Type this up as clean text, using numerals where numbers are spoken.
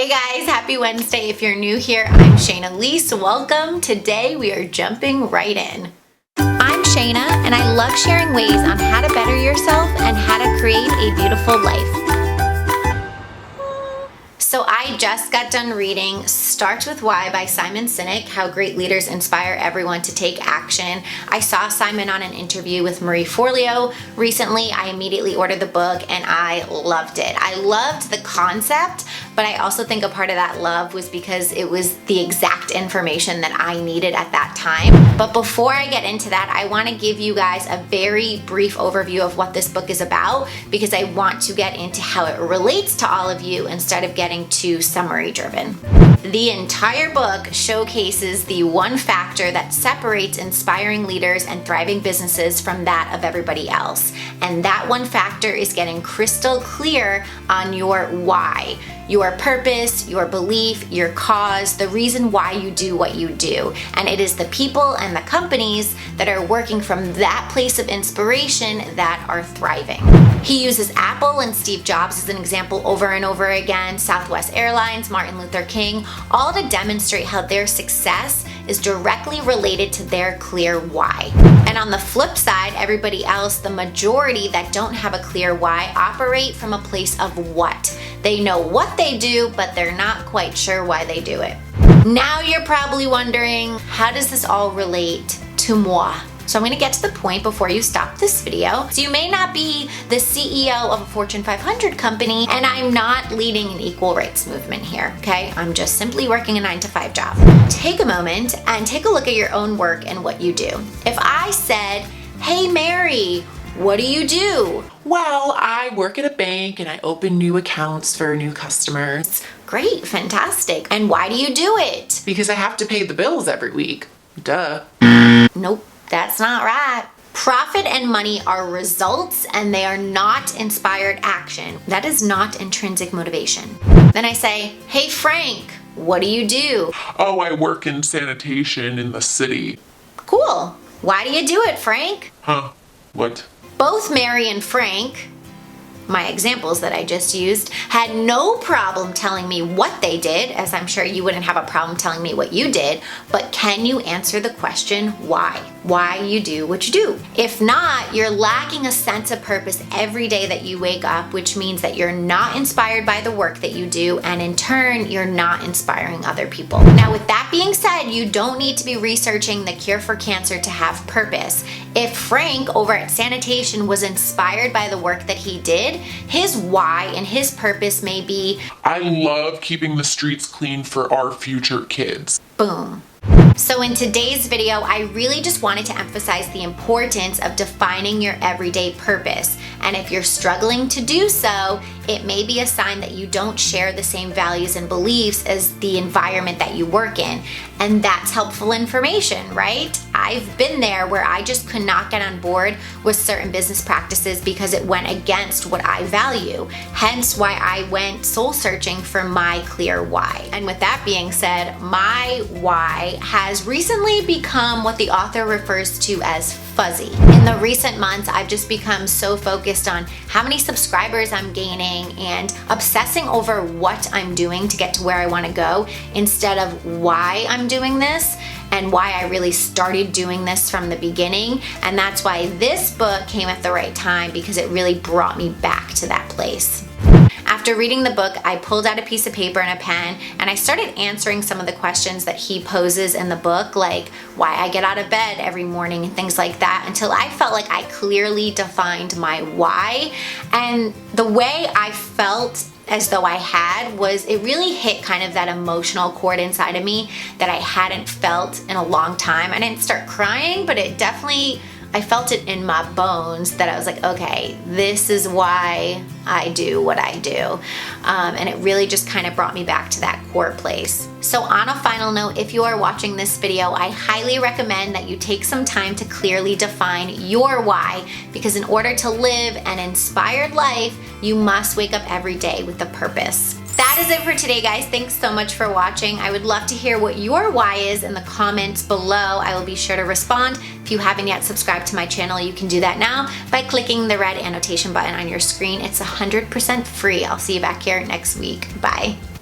Hey guys, happy Wednesday. If you're new here, I'm Shaina Leis. Welcome. Today we are jumping right in. I'm Shaina and I love sharing ways on how to better yourself and how to create a beautiful life. So I just got done reading Start With Why by Simon Sinek, How Great Leaders Inspire Everyone to Take Action. I saw Simon on an interview with Marie Forleo recently. I immediately ordered the book and I loved it. I loved the concept, but I also think a part of that love was because it was the exact information that I needed at that time. But before I get into that, I want to give you guys a very brief overview of what this book is about because I want to get into how it relates to all of you instead of getting too summary driven. The entire book showcases the one factor that separates inspiring leaders and thriving businesses from that of everybody else. And that one factor is getting crystal clear on your why, your purpose, your belief, your cause, the reason why you do what you do. And it is the people and the companies that are working from that place of inspiration that are thriving. He uses Apple and Steve Jobs as an example over and over again, Southwest Airlines, Martin Luther King, all to demonstrate how their success is directly related to their clear why. And on the flip side, everybody else, the majority that don't have a clear why, operate from a place of what. They know what they do, but they're not quite sure why they do it. Now you're probably wondering, how does this all relate to moi? So I'm going to get to the point before you stop this video. So you may not be the CEO of a Fortune 500 company, and I'm not leading an equal rights movement here, okay? I'm just simply working a 9-to-5 job. Take a moment and take a look at your own work and what you do. If I said, hey Mary, what do you do? Well, I work at a bank and I open new accounts for new customers. Great, fantastic. And why do you do it? Because I have to pay the bills every week. Duh. Nope. That's not right. Profit and money are results and they are not inspired action. That is not intrinsic motivation. Then I say, hey Frank, what do you do? Oh, I work in sanitation in the city. Cool. Why do you do it, Frank? Huh? What? Both Mary and Frank, my examples that I just used, had no problem telling me what they did, as I'm sure you wouldn't have a problem telling me what you did, but can you answer the question why? Why you do what you do? If not, you're lacking a sense of purpose every day that you wake up, which means that you're not inspired by the work that you do, and in turn, you're not inspiring other people. Now, with that being said, you don't need to be researching the cure for cancer to have purpose. If Frank over at sanitation was inspired by the work that he did, his why and his purpose may be, I love keeping the streets clean for our future kids. boom. So in today's video, I really just wanted to emphasize the importance of defining your everyday purpose. And if you're struggling to do so, it may be a sign that you don't share the same values and beliefs as the environment that you work in. And that's helpful information, right? I've been there where I just could not get on board with certain business practices because it went against what I value. Hence why I went soul searching for my clear why. And with that being said, my why has recently become what the author refers to as fuzzy. In the recent months, I've just become so focused on how many subscribers I'm gaining and obsessing over what I'm doing to get to where I want to go instead of why I'm doing this and why I really started doing this from the beginning. And that's why this book came at the right time because it really brought me back to that place. After reading the book, I pulled out a piece of paper and a pen and I started answering some of the questions that he poses in the book, like why I get out of bed every morning and things like that, until I felt like I clearly defined my why. And the way I felt as though I had was it really hit kind of that emotional chord inside of me that I hadn't felt in a long time. I didn't start crying, but it definitely, I felt it in my bones that I was like, okay, this is why I do what I do. And it really just kind of brought me back to that core place. So on a final note, if you are watching this video, I highly recommend that you take some time to clearly define your why, because in order to live an inspired life, you must wake up every day with a purpose. That is it for today, guys. Thanks so much for watching. I would love to hear what your why is in the comments below. I will be sure to respond. If you haven't yet subscribed to my channel, you can do that now by clicking the red annotation button on your screen. It's 100% free. I'll see you back here next week. Bye.